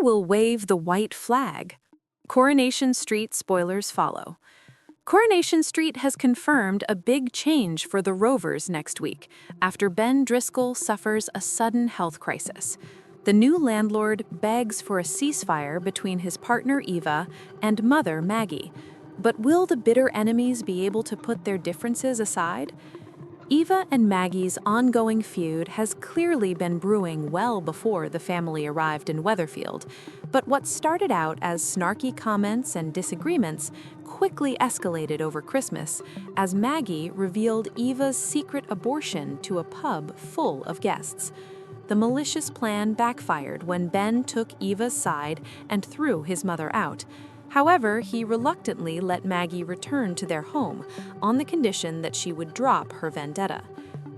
will wave the white flag? Coronation Street spoilers follow. Coronation Street has confirmed a big change for the Rovers next week after Ben Driscoll suffers a sudden health crisis. The new landlord begs for a ceasefire between his partner Eva and mother Maggie. But will the bitter enemies be able to put their differences aside? Eva and Maggie's ongoing feud has clearly been brewing well before the family arrived in Weatherfield, but what started out as snarky comments and disagreements quickly escalated over Christmas as Maggie revealed Eva's secret abortion to a pub full of guests. The malicious plan backfired when Ben took Eva's side and threw his mother out. However, he reluctantly let Maggie return to their home on the condition that she would drop her vendetta.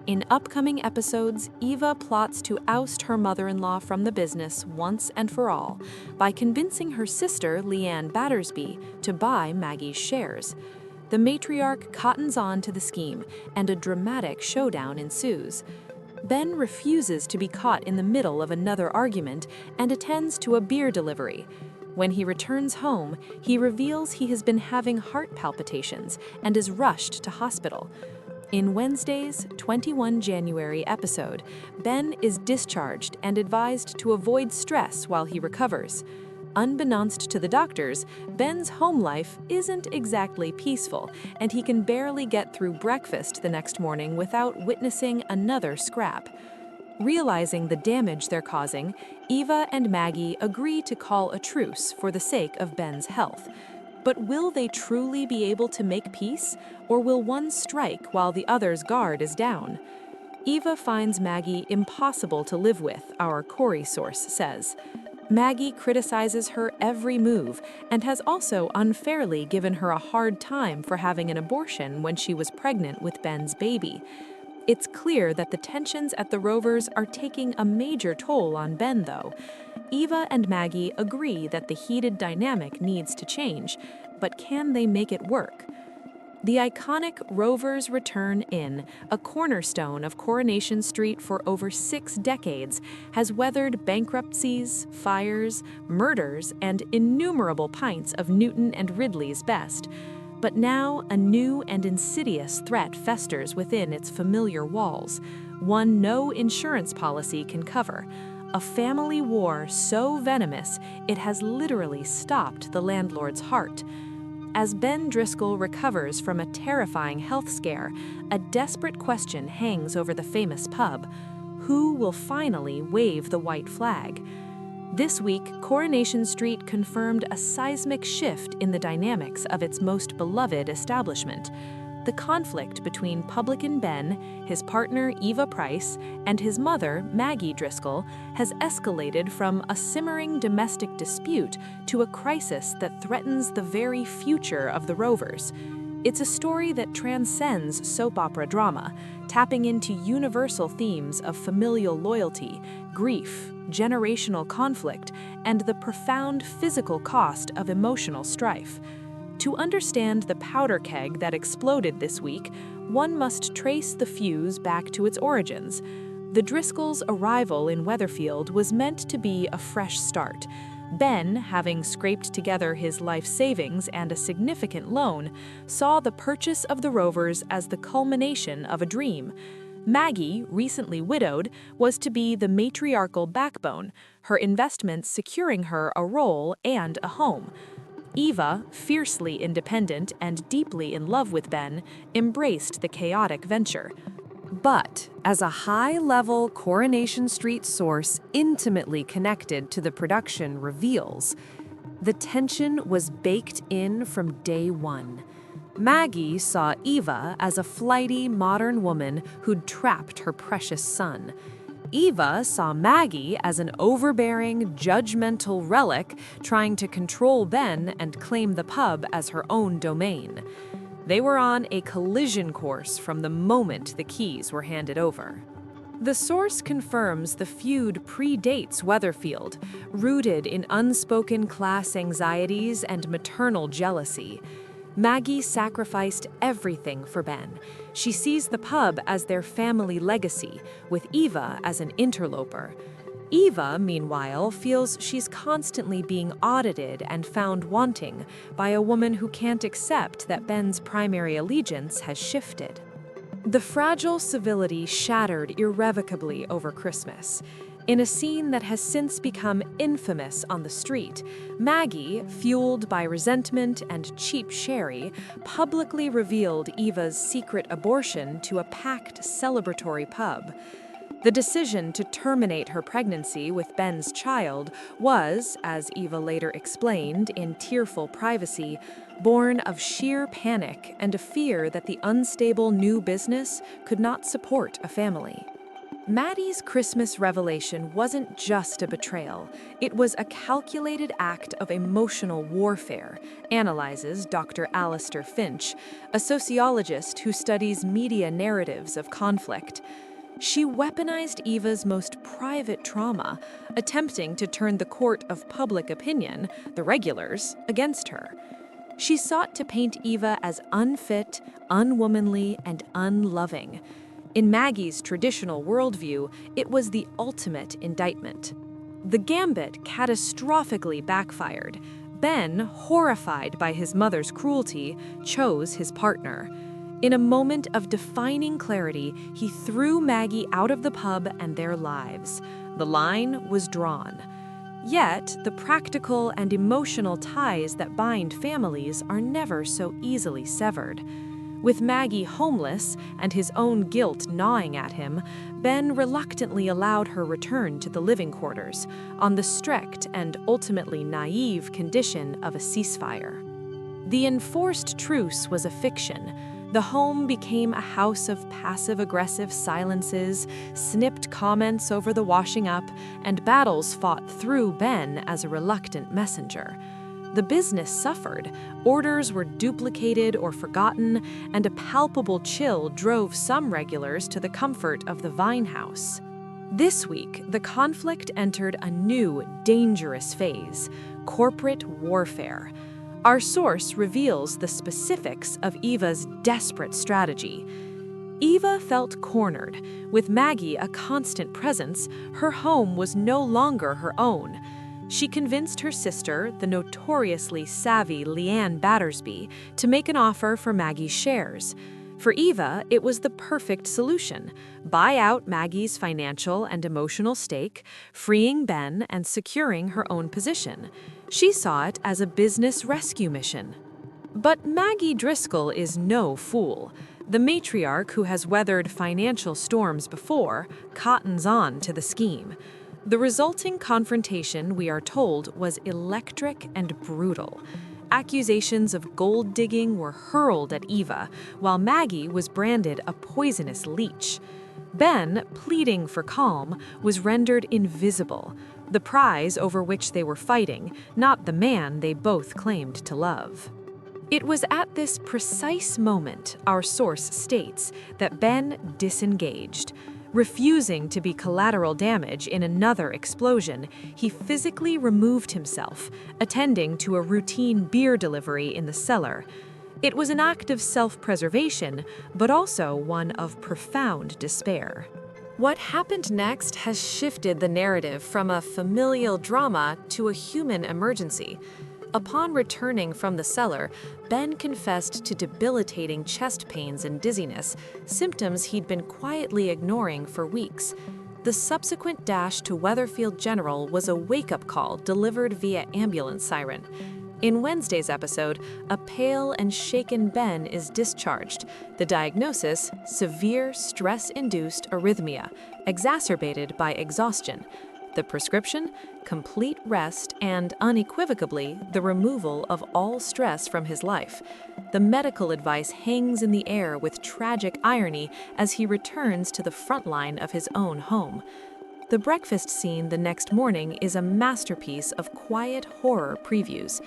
In upcoming episodes, Eva plots to oust her mother-in-law from the business once and for all by convincing her sister, Leanne Battersby, to buy Maggie's shares. The matriarch cottons on to the scheme, and a dramatic showdown ensues. Ben refuses to be caught in the middle of another argument and attends to a beer delivery. When he returns home, he reveals he has been having heart palpitations and is rushed to hospital. In Wednesday's 21 January episode, Ben is discharged and advised to avoid stress while he recovers. Unbeknownst to the doctors, Ben's home life isn't exactly peaceful, and he can barely get through breakfast the next morning without witnessing another scrap. Realizing the damage they're causing, Eva and Maggie agree to call a truce for the sake of Ben's health. But will they truly be able to make peace, or will one strike while the other's guard is down? Eva finds Maggie impossible to live with, our Corrie source says. Maggie criticizes her every move and has also unfairly given her a hard time for having an abortion when she was pregnant with Ben's baby. It's clear that the tensions at the Rovers are taking a major toll on Ben, though. Eva and Maggie agree that the heated dynamic needs to change, but can they make it work? The iconic Rovers Return Inn, a cornerstone of Coronation Street for over 6 decades, has weathered bankruptcies, fires, murders, and innumerable pints of Newton and Ridley's best. But now a new and insidious threat festers within its familiar walls, one no insurance policy can cover. A family war so venomous it has literally stopped the landlord's heart. As Ben Driscoll recovers from a terrifying health scare, a desperate question hangs over the famous pub. Who will finally wave the white flag? This week, Coronation Street confirmed a seismic shift in the dynamics of its most beloved establishment. The conflict between publican Ben, his partner Eva Price, and his mother, Maggie Driscoll, has escalated from a simmering domestic dispute to a crisis that threatens the very future of the Rovers. It's a story that transcends soap opera drama, tapping into universal themes of familial loyalty, grief, generational conflict, and the profound physical cost of emotional strife. To understand the powder keg that exploded this week, one must trace the fuse back to its origins. The Driscolls' arrival in Weatherfield was meant to be a fresh start. Ben, having scraped together his life savings and a significant loan, saw the purchase of the Rovers as the culmination of a dream. Maggie, recently widowed, was to be the matriarchal backbone, her investments securing her a role and a home. Eva, fiercely independent and deeply in love with Ben, embraced the chaotic venture. But, as a high-level Coronation Street source intimately connected to the production reveals, the tension was baked in from day one. Maggie saw Eva as a flighty modern woman who'd trapped her precious son. Eva saw Maggie as an overbearing, judgmental relic trying to control Ben and claim the pub as her own domain. They were on a collision course from the moment the keys were handed over. The source confirms the feud predates Weatherfield, rooted in unspoken class anxieties and maternal jealousy. Maggie sacrificed everything for Ben. She sees the pub as their family legacy, with Eva as an interloper. Eva, meanwhile, feels she's constantly being audited and found wanting by a woman who can't accept that Ben's primary allegiance has shifted. The fragile civility shattered irrevocably over Christmas. In a scene that has since become infamous on the street, Maggie, fueled by resentment and cheap sherry, publicly revealed Eva's secret abortion to a packed celebratory pub. The decision to terminate her pregnancy with Ben's child was, as Eva later explained in tearful privacy, born of sheer panic and a fear that the unstable new business could not support a family. Maddie's Christmas revelation wasn't just a betrayal, it was a calculated act of emotional warfare, analyzes Dr. Alistair Finch, a sociologist who studies media narratives of conflict. She weaponized Eva's most private trauma, attempting to turn the court of public opinion, the regulars, against her. She sought to paint Eva as unfit, unwomanly, and unloving. In Maggie's traditional worldview, it was the ultimate indictment. The gambit catastrophically backfired. Ben, horrified by his mother's cruelty, chose his partner. In a moment of defining clarity, he threw Maggie out of the pub and their lives. The line was drawn. Yet, the practical and emotional ties that bind families are never so easily severed. With Maggie homeless and his own guilt gnawing at him, Ben reluctantly allowed her return to the living quarters, on the strict and ultimately naive condition of a ceasefire. The enforced truce was a fiction. The home became a house of passive-aggressive silences, snipped comments over the washing up, and battles fought through Ben as a reluctant messenger. The business suffered, orders were duplicated or forgotten, and a palpable chill drove some regulars to the comfort of the Vine House. This week, the conflict entered a new, dangerous phase: corporate warfare. Our source reveals the specifics of Eva's desperate strategy. Eva felt cornered. With Maggie a constant presence, her home was no longer her own. She convinced her sister, the notoriously savvy Leanne Battersby, to make an offer for Maggie's shares. For Eva, it was the perfect solution: buy out Maggie's financial and emotional stake, freeing Ben and securing her own position. She saw it as a business rescue mission. But Maggie Driscoll is no fool. The matriarch, who has weathered financial storms before, cottons on to the scheme. The resulting confrontation, we are told, was electric and brutal. Accusations of gold digging were hurled at Eva, while Maggie was branded a poisonous leech. Ben, pleading for calm, was rendered invisible, the prize over which they were fighting, not the man they both claimed to love. It was at this precise moment, our source states, that Ben disengaged. Refusing to be collateral damage in another explosion, he physically removed himself, attending to a routine beer delivery in the cellar. It was an act of self-preservation, but also one of profound despair. What happened next has shifted the narrative from a familial drama to a human emergency. Upon returning from the cellar, Ben confessed to debilitating chest pains and dizziness, symptoms he'd been quietly ignoring for weeks. The subsequent dash to Weatherfield General was a wake-up call delivered via ambulance siren. In Wednesday's episode, a pale and shaken Ben is discharged. The diagnosis: severe stress-induced arrhythmia, exacerbated by exhaustion. The prescription: complete rest and, unequivocally, the removal of all stress from his life. The medical advice hangs in the air with tragic irony as he returns to the front line of his own home. The breakfast scene the next morning is a masterpiece of quiet horror previews.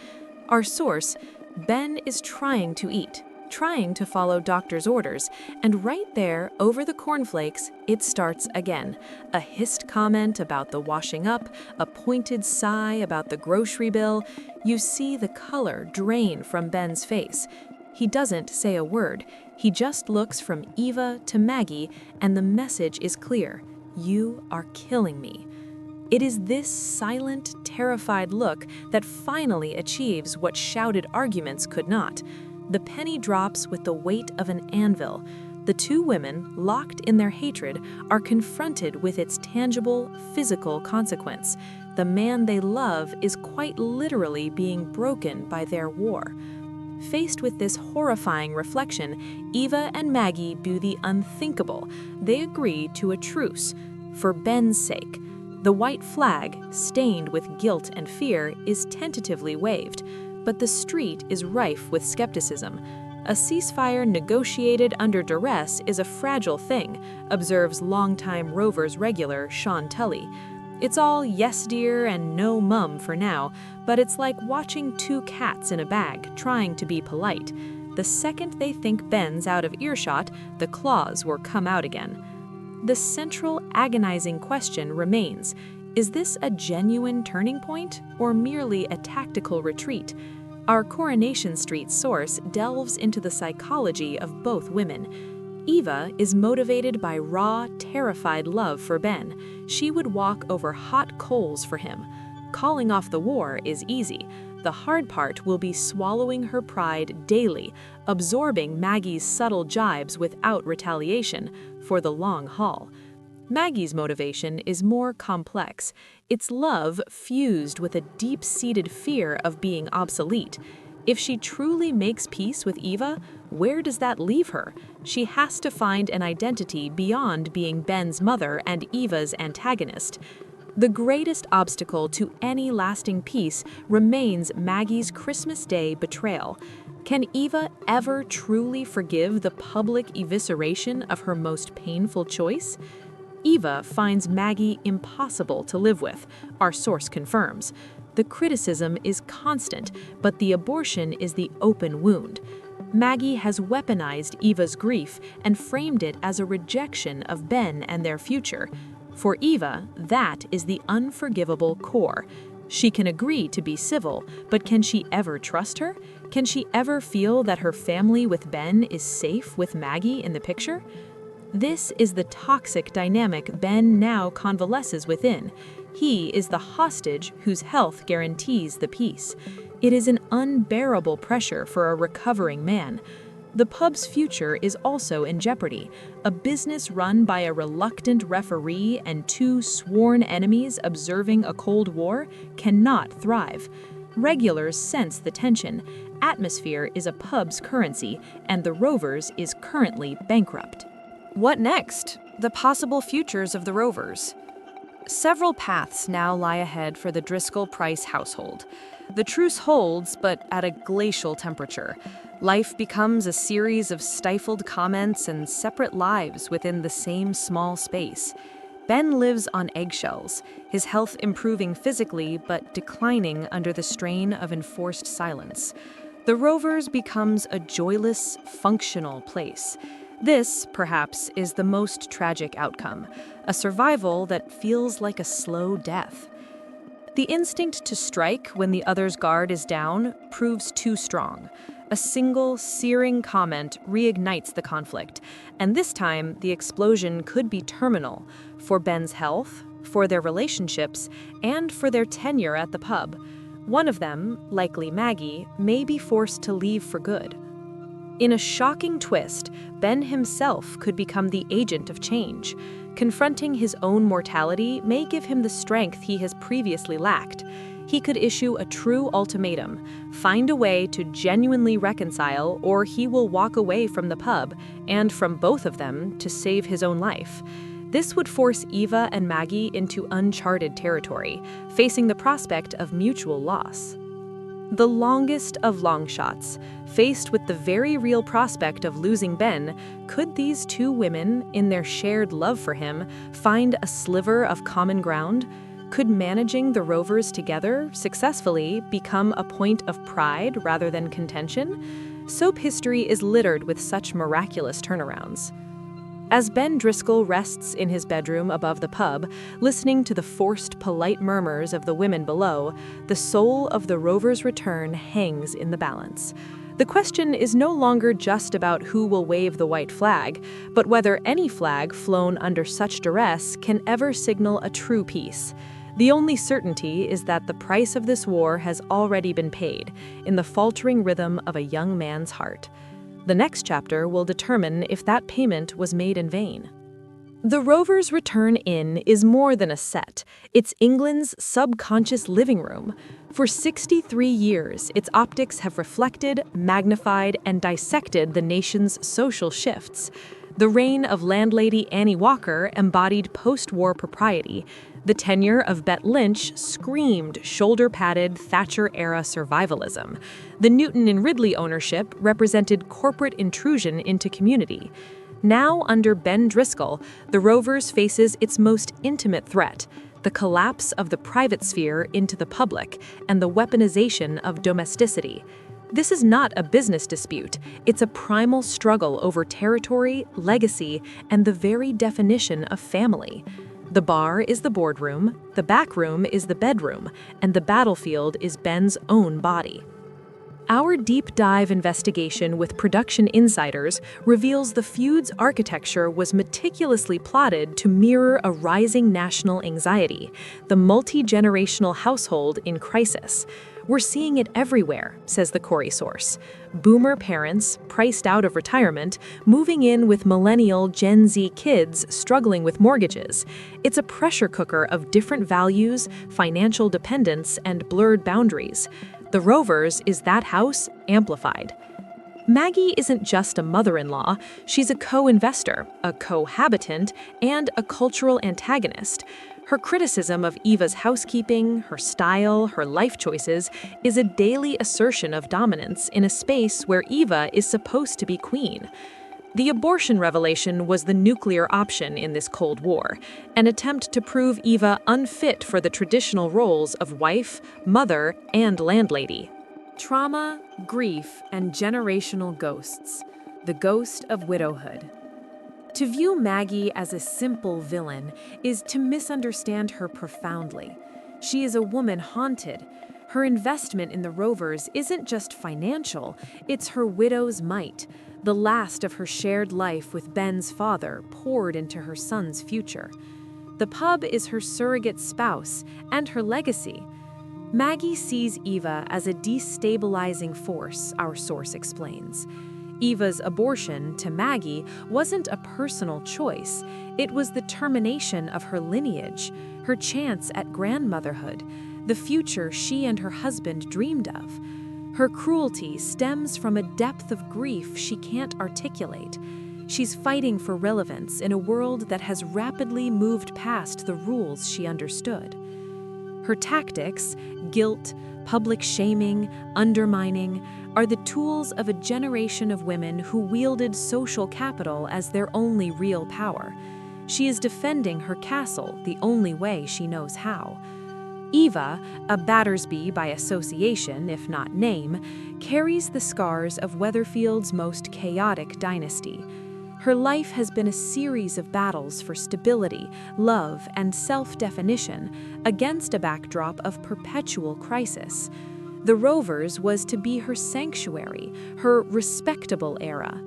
Our source: Ben is trying to eat, trying to follow doctor's orders, and right there, over the cornflakes, it starts again. A hissed comment about the washing up, a pointed sigh about the grocery bill. You see the color drain from Ben's face. He doesn't say a word. He just looks from Eva to Maggie, and the message is clear: you are killing me. It is this silent, terrified look that finally achieves what shouted arguments could not. The penny drops with the weight of an anvil. The two women, locked in their hatred, are confronted with its tangible, physical consequence. The man they love is quite literally being broken by their war. Faced with this horrifying reflection, Eva and Maggie do the unthinkable. They agree to a truce. For Ben's sake. The white flag, stained with guilt and fear, is tentatively waved, but the street is rife with skepticism. A ceasefire negotiated under duress is a fragile thing, observes longtime Rovers regular Sean Tully. It's all yes dear and no mum for now, but it's like watching two cats in a bag trying to be polite. The second they think Ben's out of earshot, the claws will come out again. The central agonizing question remains, is this a genuine turning point or merely a tactical retreat? Our Coronation Street source delves into the psychology of both women. Eva is motivated by raw, terrified love for Ben. She would walk over hot coals for him. Calling off the war is easy. The hard part will be swallowing her pride daily, absorbing Maggie's subtle jibes without retaliation for the long haul. Maggie's motivation is more complex. It's love fused with a deep-seated fear of being obsolete. If she truly makes peace with Eva, where does that leave her? She has to find an identity beyond being Ben's mother and Eva's antagonist. The greatest obstacle to any lasting peace remains Maggie's Christmas Day betrayal. Can Eva ever truly forgive the public evisceration of her most painful choice? Eva finds Maggie impossible to live with, our source confirms. The criticism is constant, but the abortion is the open wound. Maggie has weaponized Eva's grief and framed it as a rejection of Ben and their future. For Eva, that is the unforgivable core. She can agree to be civil, but can she ever trust her? Can she ever feel that her family with Ben is safe with Maggie in the picture? This is the toxic dynamic Ben now convalesces within. He is the hostage whose health guarantees the peace. It is an unbearable pressure for a recovering man. The pub's future is also in jeopardy. A business run by a reluctant referee and two sworn enemies observing a Cold War cannot thrive. Regulars sense the tension. Atmosphere is a pub's currency, and the Rovers is currently bankrupt. What next? The possible futures of the Rovers. Several paths now lie ahead for the Driscoll-Price household. The truce holds, but at a glacial temperature. Life becomes a series of stifled comments and separate lives within the same small space. Ben lives on eggshells, his health improving physically but declining under the strain of enforced silence. The Rovers becomes a joyless, functional place. This, perhaps, is the most tragic outcome, a survival that feels like a slow death. The instinct to strike when the other's guard is down proves too strong. A single, searing comment reignites the conflict, and this time the explosion could be terminal for Ben's health, for their relationships, and for their tenure at the pub. One of them, likely Maggie, may be forced to leave for good. In a shocking twist, Ben himself could become the agent of change. Confronting his own mortality may give him the strength he has previously lacked. He could issue a true ultimatum, find a way to genuinely reconcile, or he will walk away from the pub, and from both of them, to save his own life. This would force Eva and Maggie into uncharted territory, facing the prospect of mutual loss. The longest of long shots, faced with the very real prospect of losing Ben, could these two women, in their shared love for him, find a sliver of common ground? Could managing the Rovers together successfully become a point of pride rather than contention? Soap history is littered with such miraculous turnarounds. As Ben Driscoll rests in his bedroom above the pub, listening to the forced, polite murmurs of the women below, the soul of the Rovers' return hangs in the balance. The question is no longer just about who will wave the white flag, but whether any flag flown under such duress can ever signal a true peace. The only certainty is that the price of this war has already been paid, in the faltering rhythm of a young man's heart. The next chapter will determine if that payment was made in vain. The Rovers' Return Inn is more than a set. It's England's subconscious living room. For 63 years, its optics have reflected, magnified, and dissected the nation's social shifts. The reign of landlady Annie Walker embodied post-war propriety. The tenure of Bet Lynch screamed shoulder-padded Thatcher-era survivalism. The Newton and Ridley ownership represented corporate intrusion into community. Now, under Ben Driscoll, the Rovers faces its most intimate threat, the collapse of the private sphere into the public and the weaponization of domesticity. This is not a business dispute, it's a primal struggle over territory, legacy, and the very definition of family. The bar is the boardroom, the back room is the bedroom, and the battlefield is Ben's own body. Our deep dive investigation with production insiders reveals the feud's architecture was meticulously plotted to mirror a rising national anxiety, the multi-generational household in crisis. We're seeing it everywhere, says the Corrie source. Boomer parents, priced out of retirement, moving in with millennial Gen Z kids struggling with mortgages. It's a pressure cooker of different values, financial dependence, and blurred boundaries. The Rovers is that house amplified. Maggie isn't just a mother-in-law, she's a co-investor, a cohabitant, and a cultural antagonist. Her criticism of Eva's housekeeping, her style, her life choices is a daily assertion of dominance in a space where Eva is supposed to be queen. The abortion revelation was the nuclear option in this Cold War, an attempt to prove Eva unfit for the traditional roles of wife, mother, and landlady. Trauma, grief, and generational ghosts. The ghost of widowhood. To view Maggie as a simple villain is to misunderstand her profoundly. She is a woman haunted. Her investment in the Rovers isn't just financial, it's her widow's might. The last of her shared life with Ben's father poured into her son's future. The pub is her surrogate spouse and her legacy. Maggie sees Eva as a destabilizing force, our source explains. Eva's abortion, to Maggie, wasn't a personal choice. It was the termination of her lineage, her chance at grandmotherhood, the future she and her husband dreamed of. Her cruelty stems from a depth of grief she can't articulate. She's fighting for relevance in a world that has rapidly moved past the rules she understood. Her tactics, guilt, public shaming, undermining, are the tools of a generation of women who wielded social capital as their only real power. She is defending her castle the only way she knows how. Eva, a Battersby by association, if not name, carries the scars of Weatherfield's most chaotic dynasty. Her life has been a series of battles for stability, love, and self-definition against a backdrop of perpetual crisis. The Rovers was to be her sanctuary, her respectable era.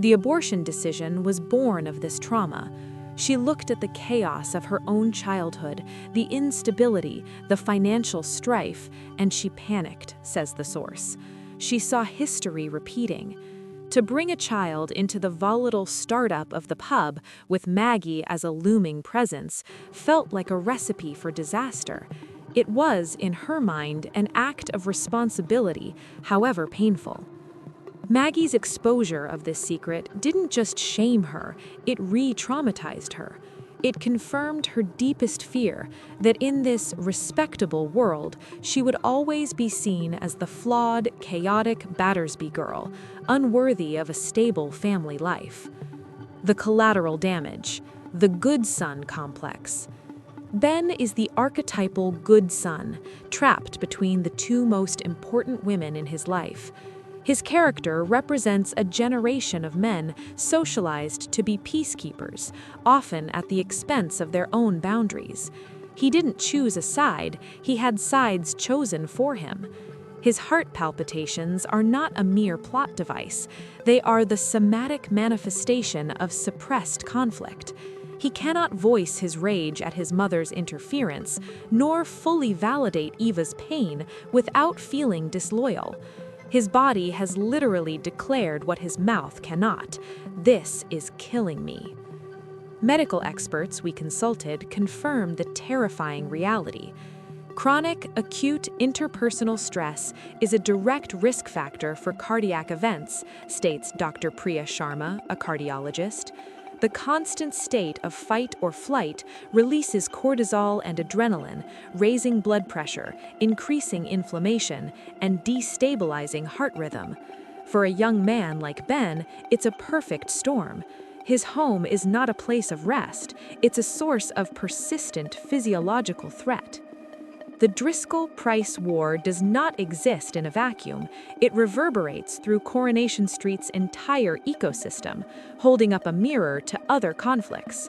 The abortion decision was born of this trauma. She looked at the chaos of her own childhood, the instability, the financial strife, and she panicked, says the source. She saw history repeating. To bring a child into the volatile startup of the pub with Maggie as a looming presence felt like a recipe for disaster. It was, in her mind, an act of responsibility, however painful. Maggie's exposure of this secret didn't just shame her, it re-traumatized her. It confirmed her deepest fear that in this respectable world, she would always be seen as the flawed, chaotic Battersby girl, unworthy of a stable family life. The collateral damage, the good son complex. Ben is the archetypal good son, trapped between the two most important women in his life. His character represents a generation of men socialized to be peacekeepers, often at the expense of their own boundaries. He didn't choose a side, he had sides chosen for him. His heart palpitations are not a mere plot device, they are the somatic manifestation of suppressed conflict. He cannot voice his rage at his mother's interference, nor fully validate Eva's pain without feeling disloyal. His body has literally declared what his mouth cannot. This is killing me. Medical experts we consulted confirm the terrifying reality. Chronic, acute interpersonal stress is a direct risk factor for cardiac events, states Dr. Priya Sharma, a cardiologist. The constant state of fight or flight releases cortisol and adrenaline, raising blood pressure, increasing inflammation, and destabilizing heart rhythm. For a young man like Ben, it's a perfect storm. His home is not a place of rest, it's a source of persistent physiological threat. The Driscoll-Price War does not exist in a vacuum. It reverberates through Coronation Street's entire ecosystem, holding up a mirror to other conflicts.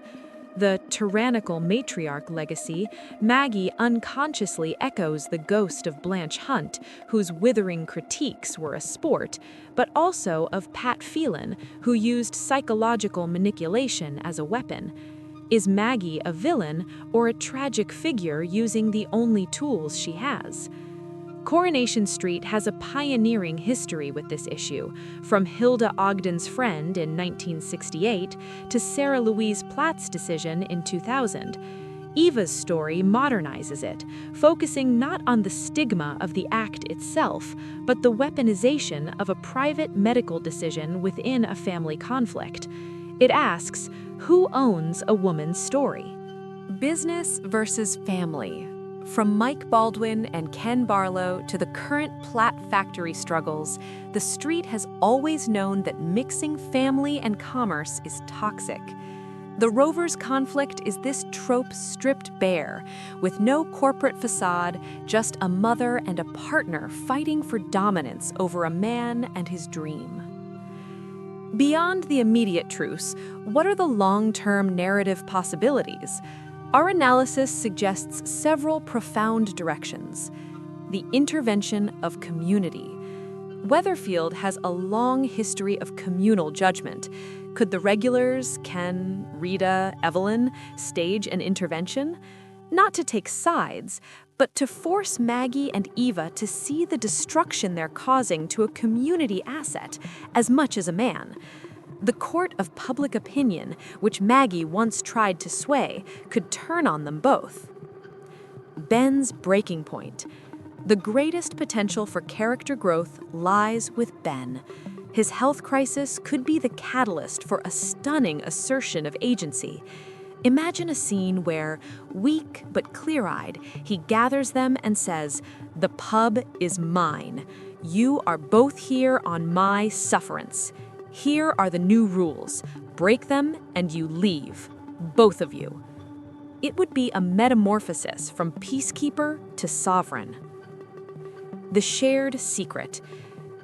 The tyrannical matriarch legacy, Maggie unconsciously echoes the ghost of Blanche Hunt, whose withering critiques were a sport, but also of Pat Phelan, who used psychological manipulation as a weapon. Is Maggie a villain or a tragic figure using the only tools she has? Coronation Street has a pioneering history with this issue, from Hilda Ogden's Friend in 1968 to Sarah Louise Platt's decision in 2000. Eva's story modernizes it, focusing not on the stigma of the act itself, but the weaponization of a private medical decision within a family conflict. It asks, who owns a woman's story? Business versus family. From Mike Baldwin and Ken Barlow to the current Platt factory struggles, the street has always known that mixing family and commerce is toxic. The Rovers' conflict is this trope stripped bare, with no corporate facade, just a mother and a partner fighting for dominance over a man and his dream. Beyond the immediate truce, what are the long-term narrative possibilities? Our analysis suggests several profound directions. The intervention of community. Weatherfield has a long history of communal judgment. Could the regulars, Ken, Rita, Evelyn, stage an intervention? Not to take sides, but to force Maggie and Eva to see the destruction they're causing to a community asset as much as a man. The court of public opinion, which Maggie once tried to sway, could turn on them both. Ben's breaking point. The greatest potential for character growth lies with Ben. His health crisis could be the catalyst for a stunning assertion of agency. Imagine a scene where, weak but clear-eyed, he gathers them and says, "The pub is mine. You are both here on my sufferance. Here are the new rules. Break them and you leave. Both of you." It would be a metamorphosis from peacekeeper to sovereign. The shared secret.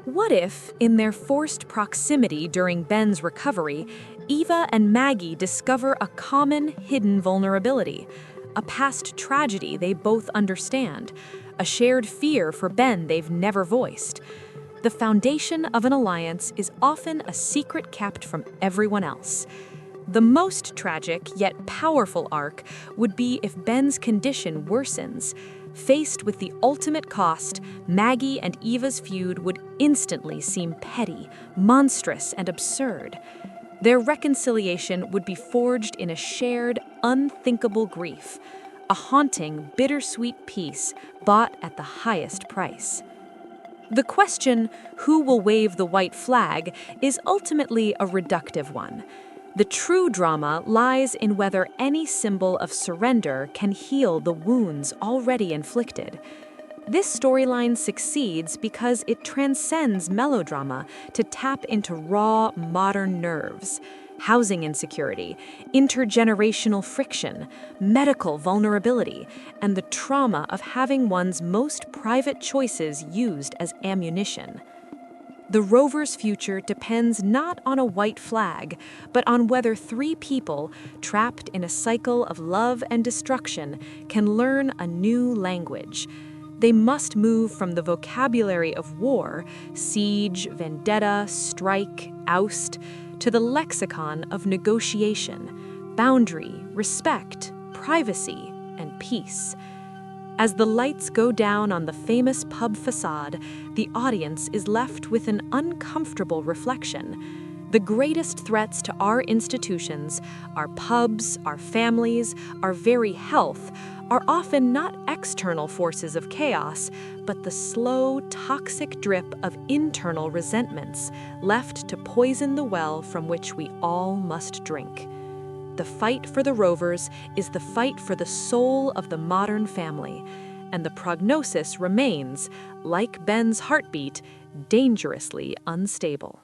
What if, in their forced proximity during Ben's recovery, Eva and Maggie discover a common hidden vulnerability, a past tragedy they both understand, a shared fear for Ben they've never voiced? The foundation of an alliance is often a secret kept from everyone else. The most tragic yet powerful arc would be if Ben's condition worsens. Faced with the ultimate cost, Maggie and Eva's feud would instantly seem petty, monstrous, and absurd. Their reconciliation would be forged in a shared, unthinkable grief, a haunting, bittersweet peace bought at the highest price. The question, who will wave the white flag, is ultimately a reductive one. The true drama lies in whether any symbol of surrender can heal the wounds already inflicted. This storyline succeeds because it transcends melodrama to tap into raw, modern nerves. Housing insecurity, intergenerational friction, medical vulnerability, and the trauma of having one's most private choices used as ammunition. The rover's future depends not on a white flag, but on whether three people, trapped in a cycle of love and destruction, can learn a new language. They must move from the vocabulary of war, siege, vendetta, strike, oust, to the lexicon of negotiation, boundary, respect, privacy, and peace. As the lights go down on the famous pub facade, the audience is left with an uncomfortable reflection. The greatest threats to our institutions, our pubs, our families, our very health, are often not external forces of chaos, but the slow, toxic drip of internal resentments left to poison the well from which we all must drink. The fight for the Rovers is the fight for the soul of the modern family, and the prognosis remains, like Ben's heartbeat, dangerously unstable.